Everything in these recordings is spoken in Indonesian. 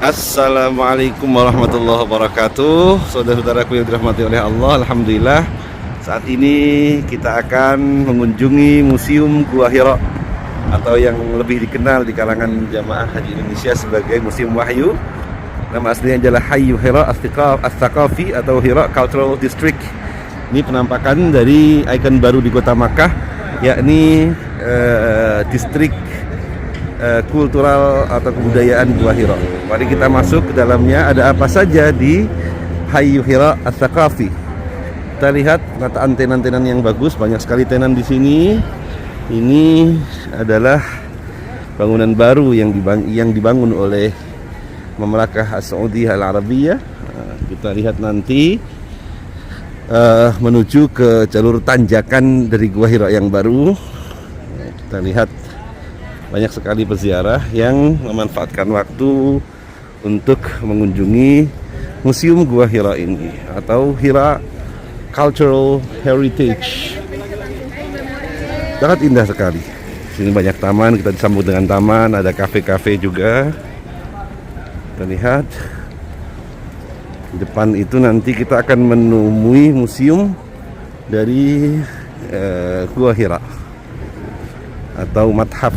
Assalamualaikum warahmatullahi wabarakatuh. Saudara-saudaraku yang dirahmati oleh Allah, alhamdulillah saat ini kita akan mengunjungi Museum Gua Hira atau yang lebih dikenal di kalangan jamaah haji Indonesia sebagai Museum Wahyu. Nama aslinya adalah Hayyu Hira As-Tsaqafi atau Hira Cultural District. Ini penampakan dari ikon baru di Kota Makkah, yakni distrik kultural atau kebudayaan Gua Hira. Mari kita masuk ke dalamnya. Ada apa saja di Hayyu Hira As-Tsaqafi? Kita lihat penataan tenan-tenan yang bagus, banyak sekali tenan di sini. Ini adalah bangunan baru yang dibangun oleh Mamlakah As-Saudiyah Al-Arabiyah. Kita lihat nanti menuju ke jalur tanjakan dari Gua Hira yang baru. Kita lihat banyak sekali peziarah yang memanfaatkan waktu untuk mengunjungi Museum Gua Hira ini atau Hira Cultural Heritage. Sangat indah sekali. Sini banyak taman, kita disambut dengan taman, ada kafe-kafe juga. Kita lihat di depan itu nanti kita akan menemui museum dari Gua Hira atau Mathaf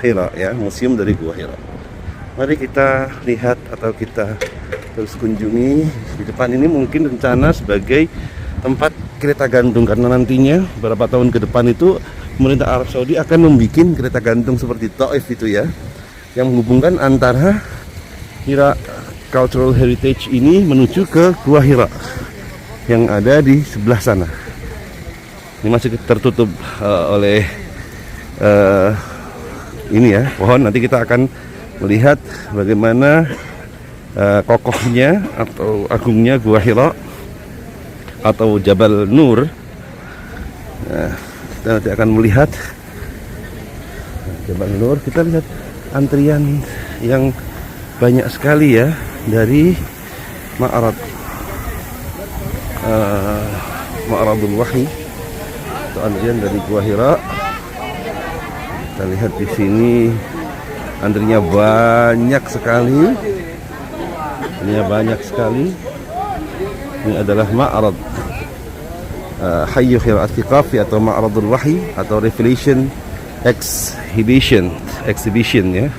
Hira, ya, museum dari Gua Hira. Mari kita lihat atau kita terus kunjungi. Di depan ini mungkin rencana sebagai tempat kereta gantung, karena nantinya beberapa tahun ke depan itu pemerintah Arab Saudi akan membuat kereta gantung seperti Taif itu, ya, yang menghubungkan antara Hira Cultural Heritage ini menuju ke Gua Hira yang ada di sebelah sana. Ini masih tertutup oleh ini, ya, pohon. Nanti kita akan melihat bagaimana kokohnya atau agungnya Gua Hira atau Jabal Nur. Nah, kita nanti akan melihat Jabal Nur. Kita lihat antrian yang banyak sekali, ya, dari Ma'radul Wahyi atau antrian dari Gua Hira. Kita lihat di sini antrinya banyak sekali. Ini adalah Ma'rad Hayyu Hira As-Tsaqafi atau Ma'radul Wahyi atau Revelation Exhibition, ya.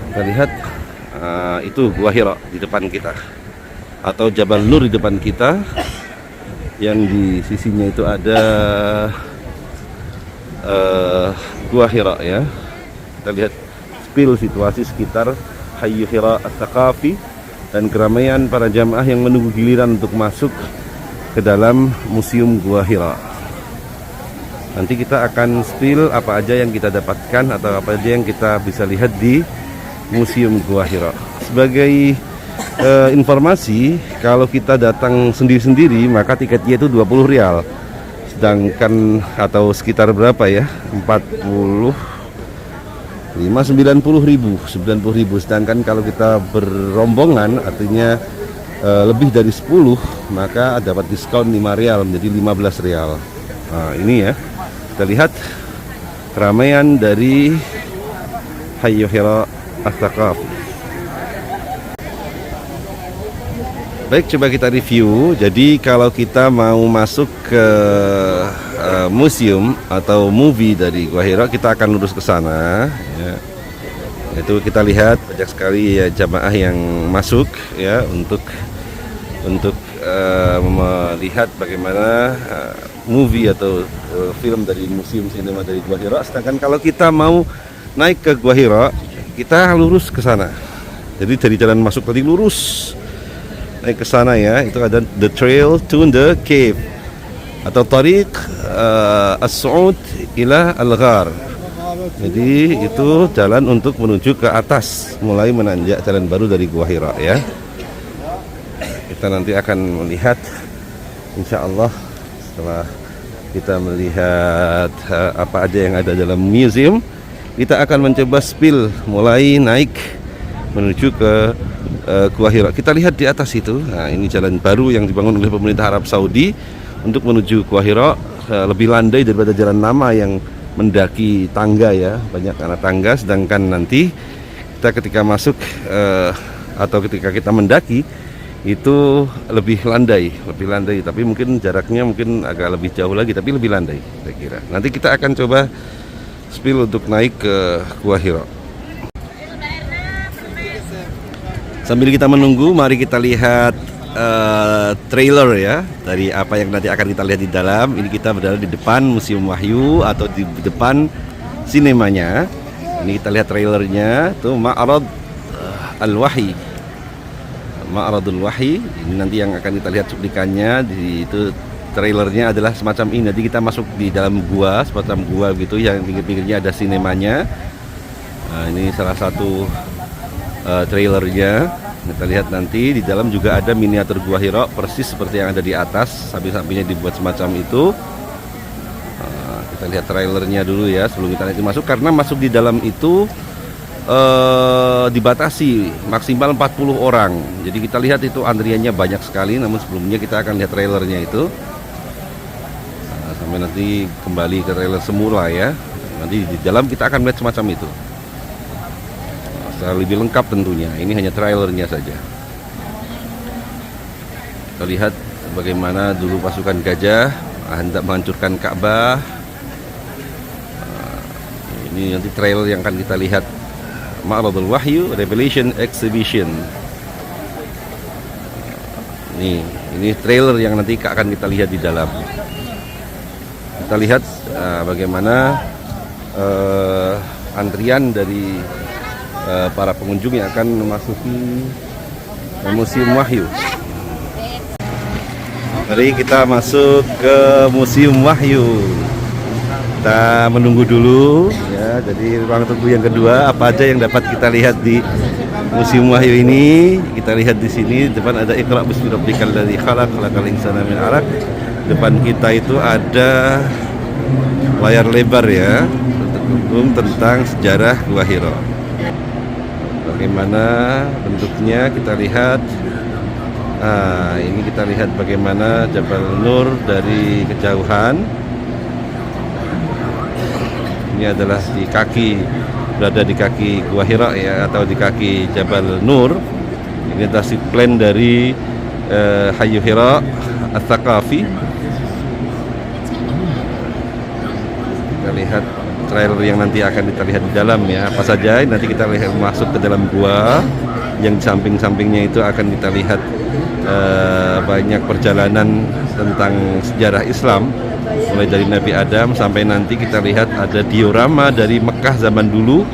Kita lihat itu Gua Hira di depan kita atau Jabal Nur di depan kita. Yang di sisinya itu ada Gua Hira, ya. Kita lihat spill situasi sekitar Hayyu Hira As-Tsaqafi dan keramaian para jamaah yang menunggu giliran untuk masuk ke dalam Museum Gua Hira. Nanti kita akan spill apa aja yang kita dapatkan atau apa aja yang kita bisa lihat di Museum Gua Hira. Sebagai informasi, kalau kita datang sendiri-sendiri maka tiketnya itu 20 rial. Sedangkan atau sekitar berapa, ya, 90 ribu. Sedangkan kalau kita berombongan artinya lebih dari 10 maka dapat diskon 5 rial menjadi 15 rial. Nah, ini, ya, kita lihat keramaian dari Hayyu Hira As-Tsaqafi. Baik, coba kita review. Jadi kalau kita mau masuk ke museum atau movie dari Gua Hira, kita akan lurus ke sana, ya. Itu kita lihat banyak sekali, ya, jamaah yang masuk, ya, untuk melihat bagaimana movie atau film dari museum sinema dari Gua Hira. Sedangkan kalau kita mau naik ke Gua Hira, kita lurus ke sana. Jadi dari jalan masuk tadi lurus naik ke sana, ya. Itu ada the trail to the cave atau tariq as-su'ud ila al-ghar. Jadi itu jalan untuk menuju ke atas, mulai menanjak jalan baru dari Gua Hira, ya. Kita nanti akan melihat, insya Allah, setelah kita melihat apa aja yang ada dalam museum, kita akan mencoba spill mulai naik menuju ke Gua Hira. Kita lihat di atas itu. Nah, ini jalan baru yang dibangun oleh pemerintah Arab Saudi untuk menuju Gua Hira. Lebih landai daripada jalan lama yang mendaki tangga, ya, banyak anak tangga. Sedangkan nanti kita ketika masuk atau ketika kita mendaki itu lebih landai, tapi mungkin jaraknya mungkin agak lebih jauh lagi, tapi lebih landai saya kira. Nanti kita akan coba spill untuk naik ke Gua Hira. Sambil kita menunggu, mari kita lihat trailer ya dari apa yang nanti akan kita lihat di dalam. Ini kita berada di depan Museum Wahyu atau di depan sinemanya. Ini kita lihat trailernya tuh, Ma'rad Al-Wahyi, Ma'radul Wahyi. Ini nanti yang akan kita lihat cuplikannya. Di itu trailernya adalah semacam ini. Nanti kita masuk di dalam gua, semacam gua gitu, yang pinggir-pinggirnya ada sinemanya. Nah, ini salah satu trailernya. Kita lihat nanti di dalam juga ada miniatur Gua Hira persis seperti yang ada di atas, samping-sampingnya dibuat semacam itu. Kita lihat trailernya dulu ya sebelum kita nanti masuk, karena masuk di dalam itu dibatasi maksimal 40 orang. Jadi kita lihat itu antriannya banyak sekali, namun sebelumnya kita akan lihat trailernya itu. Sampai nanti kembali ke trailer semula ya. Nanti di dalam kita akan melihat semacam itu. Secara lebih lengkap tentunya. Ini hanya trailernya saja. Kita lihat bagaimana dulu pasukan gajah hendak menghancurkan Ka'bah. Ini nanti trailer yang akan kita lihat, Ma'radul Wahyu Revelation Exhibition. Ini trailer yang nanti akan kita lihat di dalam. Kita lihat bagaimana antrian dari para pengunjung yang akan memasuki Museum Wahyu. Mari kita masuk ke Museum Wahyu. Kita menunggu dulu ya. Jadi ruang tunggu yang kedua, apa aja yang dapat kita lihat di Museum Wahyu ini? Kita lihat di sini depan ada Iqra bismi rabbikal ladzi khalaq, khalaqal insana min 'alaq. Depan kita itu ada layar lebar ya, tentang sejarah Gua Hira. Bagaimana bentuknya kita lihat. Ini kita lihat bagaimana Jabal Nur dari kejauhan. Ini adalah berada di kaki Gua Hira ya, atau di kaki Jabal Nur. Ini adalah plan dari Hayyu Hira Ats-Tsaqafi. Kita lihat trailer yang nanti akan kita lihat di dalam ya, apa saja. Nanti kita lihat masuk ke dalam gua, yang di samping-sampingnya itu akan kita lihat banyak perjalanan tentang sejarah Islam, mulai dari Nabi Adam sampai nanti kita lihat ada diorama dari Mekah zaman dulu.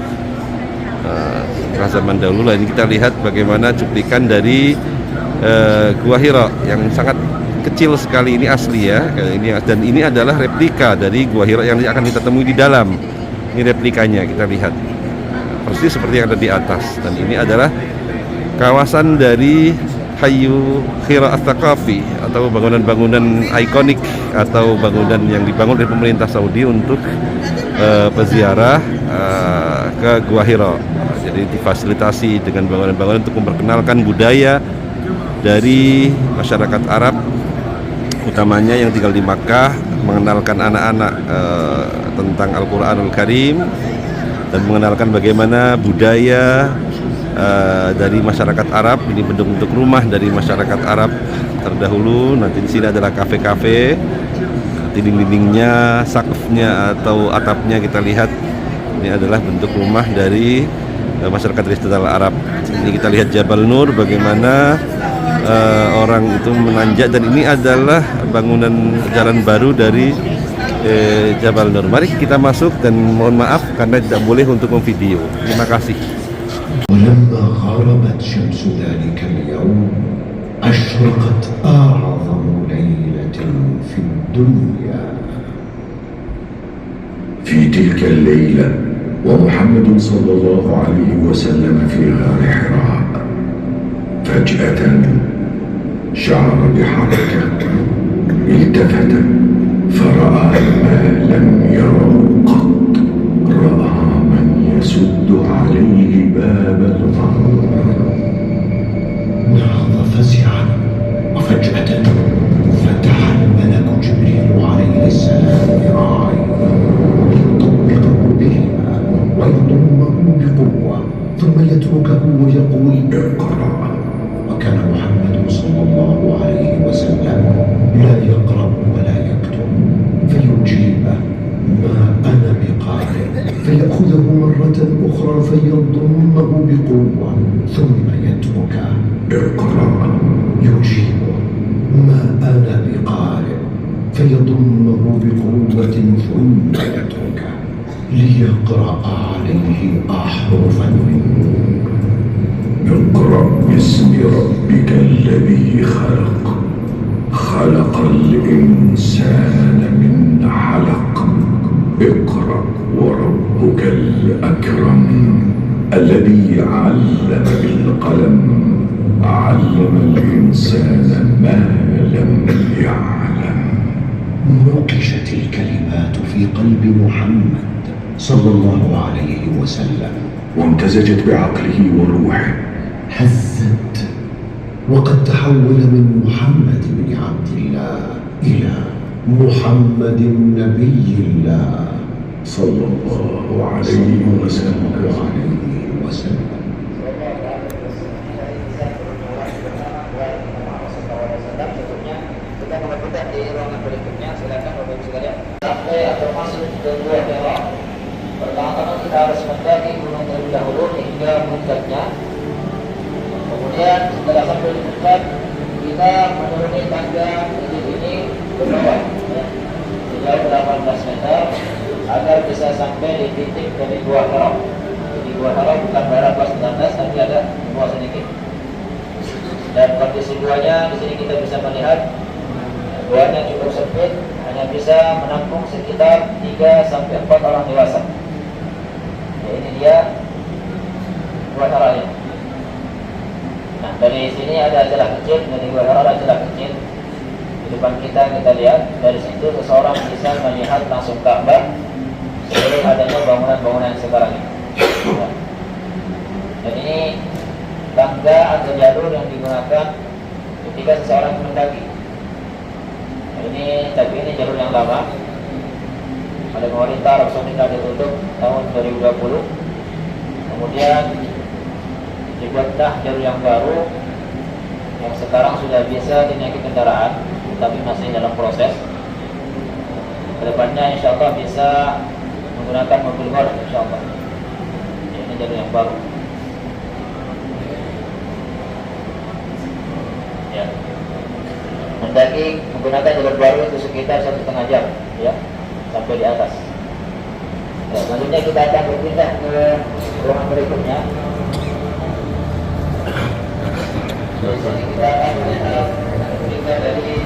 Mekah zaman dahulu. Ini kita lihat bagaimana cuplikan dari Gua Hira yang sangat kecil sekali. Ini asli ya. Dan ini adalah replika dari Gua Hira yang akan kita temui di dalam. Ini replikanya, kita lihat persis seperti yang ada di atas. Dan ini adalah kawasan dari Hayyu Hira Ats-Tsaqafi, atau bangunan-bangunan ikonik atau bangunan yang dibangun oleh pemerintah Saudi untuk peziarah ke Gua Hira. Jadi difasilitasi dengan bangunan-bangunan untuk memperkenalkan budaya dari masyarakat Arab, utamanya yang tinggal di Makkah, mengenalkan anak-anak tentang Al-Quranul Karim, dan mengenalkan bagaimana budaya dari masyarakat Arab. Ini bentuk-bentuk rumah dari masyarakat Arab terdahulu. Nanti di sini adalah kafe-kafe, dinding-dindingnya, sakfnya atau atapnya kita lihat ini adalah bentuk rumah dari masyarakat tradisional Arab. Ini kita lihat Jabal Nur, bagaimana orang itu menanjak, dan ini adalah bangunan jalan baru dari Jabal Nur. Mari kita masuk, dan mohon maaf karena tidak boleh untuk memvideo. Terima kasih. ولما غربت شمس ذلك اليوم أشرقت أعظم ليلة في الدنيا. في تلك الليلة ومحمد صلى الله عليه وسلم في غار حراء، فجأة شعر بحركة، التفت فرأى ما لم يره قط، رأى من يسد عليه باب الغار. نهض فزعا، وفجأة فتح الملك جبريل عليه السلام ذراعيه، يطبقه بهما ويضمه بقوة، ثم ثم يتركه ويقول اقرأ. وكان محمد صلى الله عليه وسلم لا يقرأ ولا يكتب، فيجيبه ما أنا بقارئ، فيأخذه مرة أخرى فيضمه بقوة ثم يتركه. اقرأ. يجيبه ما أنا بقارئ، فيضمه بقوة ثم يتركه ليقرأ عليه أحرفا منه. اقرأ باسم ربك الذي خلق، خلق الإنسان من علق. اقرأ وربك الأكرم الذي علم بالقلم، علم الإنسان ما لم يعلم. نقشت الكلمات في قلب محمد صلى الله عليه وسلم وامتزجت بعقله وروحه، هزت، وقد تحول من محمد بن عبد الله إلى محمد نبي الله صلى الله عليه وسلم. Kita melanjutkan di ruangan berikutnya. Silakan Bapak Ibu sekalian. Sampai atau masuk ke Gua Hira, pertama-tama kita harus mendaki gunung terlebih dahulu hingga puncaknya. Kemudian setelah sampai di puncak, kita menuruni tangga ini ke bawah, ya, sejauh 18 meter agar bisa sampai di titik dari Gua Hira. Di Gua Hira bukan daerah kelas 19, tapi ada gua sedikit. Dan kondisi guanya di sini kita bisa melihat guanya cukup sempit, hanya bisa menampung sekitar 3-4 orang dewasa. Ya, ini dia Gua Hira. Nah, dari sini ada celah kecil, dari Gua Hira ada celah kecil. Di depan kita lihat, dari situ seseorang bisa melihat langsung Ka'bah sebelum adanya bangunan-bangunan yang sekarang ini. Nah, dan ini tangga atau jalur yang digunakan ketika seseorang mendaki. Tapi ini jalur yang lama. Oleh pemerintah Arab Saudi telah ditutup tahun 2020. Kemudian dibuatlah jalur yang baru yang sekarang sudah bisa dinaiki kendaraan, tapi masih dalam proses. Kedepannya insya Allah bisa menggunakan mobil golf insya Allah. Ini jalur yang baru. Ya. Mendaki menggunakan jalur baru itu sekitar 1,5 jam, ya, sampai di atas. Ya, selanjutnya kita akan berpindah ke ruangan berikutnya. Di sini kita akan berpindah dari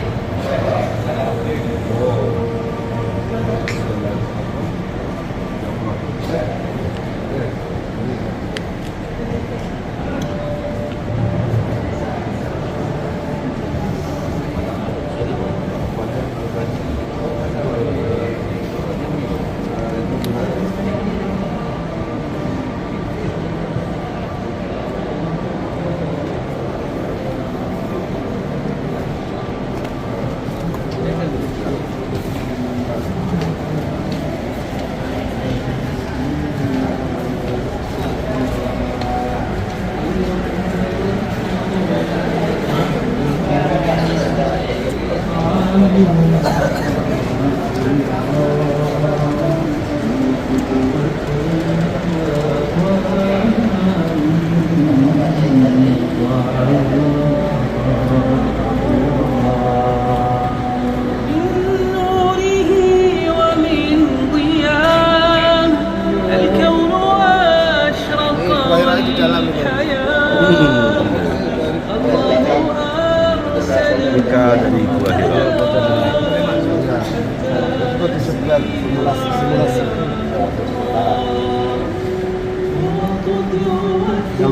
Buka dari Gua Hira.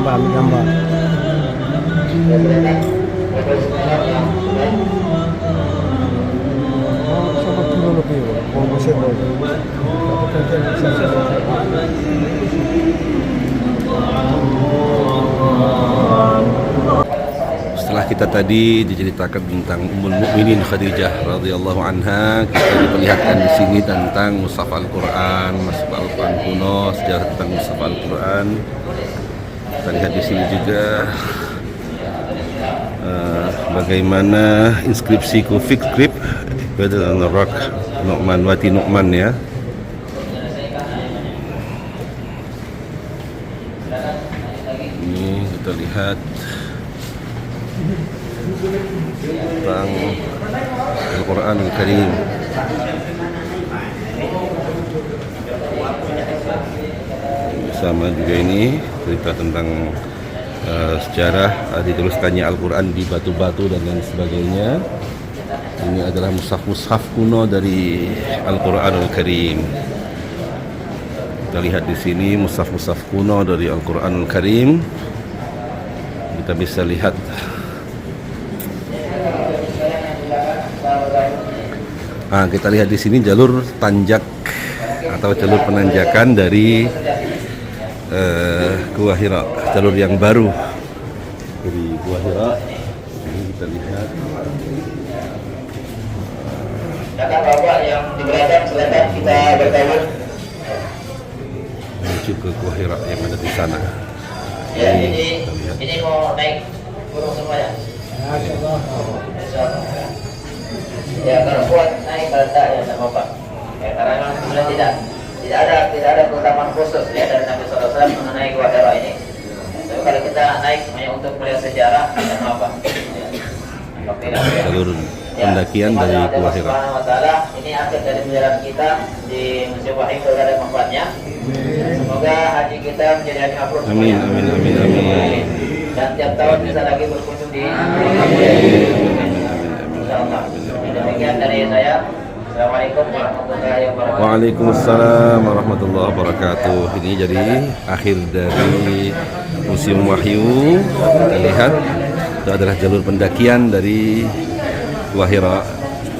Gambar. Setelah kita tadi diceritakan tentang Ummul Mukminin Khadijah radhiyallahu anha, kita diperlihatkan di sini tentang mushaf Al-Quran, mushaf Al-Quran kuno, sejarah tentang mushaf Al-Quran. Kita lihat di sini juga bagaimana inskripsi Kufik Grip Badal An-Narak Nu'man Wati Nu'man ya. Ini kita lihat tentang Al-Quran Al-Karim. Sama juga ini cerita tentang sejarah dituliskannya Al-Quran di batu-batu dan lain sebagainya. Ini adalah mushaf-mushaf kuno dari Al-Quran Al-Karim. Kita lihat di sini mushaf-mushaf kuno dari Al-Quran Al-Karim. Kita bisa lihat kita lihat di sini jalur tanjak atau jalur penanjakan dari Gua Hira, jalur yang baru dari Gua Hira. Ini kita lihat. Bapak yang di belakang silakan kita bertemu. Menuju ke Gua Hira yang ada di sana. Ya, ini mau naik gunung semua ya. Ya, kalau kuat naik, kalau tidak ya tidak apa-apa. Ya, karena memang sebenarnya tidak ada keutamaan khusus ya dari Nabi SAW mengenai Gua Hira ini. Tapi kalau kita naik hanya untuk melihat sejarah, tidak apa-apa. Jalur pendakian dari Gua Hira. Ini akhir dari perjalanan kita di Museum Wahyu berada tempatnya. Semoga haji kita menjadi haji mabrur. Amin, amin, amin, amin. Dan tiap tahun bisa lagi berkunjung di Insyaallah. Demikian dari saya. Assalamualaikum warahmatullahi wabarakatuh. Waalaikumsalam warahmatullahi wabarakatuh. Ini jadi akhir dari Museum Wahyu. Kita lihat itu adalah jalur pendakian dari Gua Hira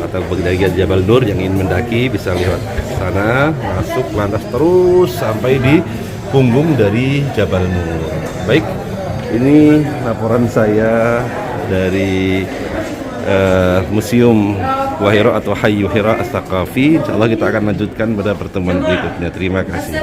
atau pendakian Jabal Nur. Yang ingin mendaki bisa lihat sana, masuk lantas terus sampai di punggung dari Jabal Nur. Baik, ini laporan saya dari Museum Gua Hira atau Hayyu Hira As-Saqafi. Insyaallah kita akan lanjutkan pada pertemuan berikutnya. Terima kasih.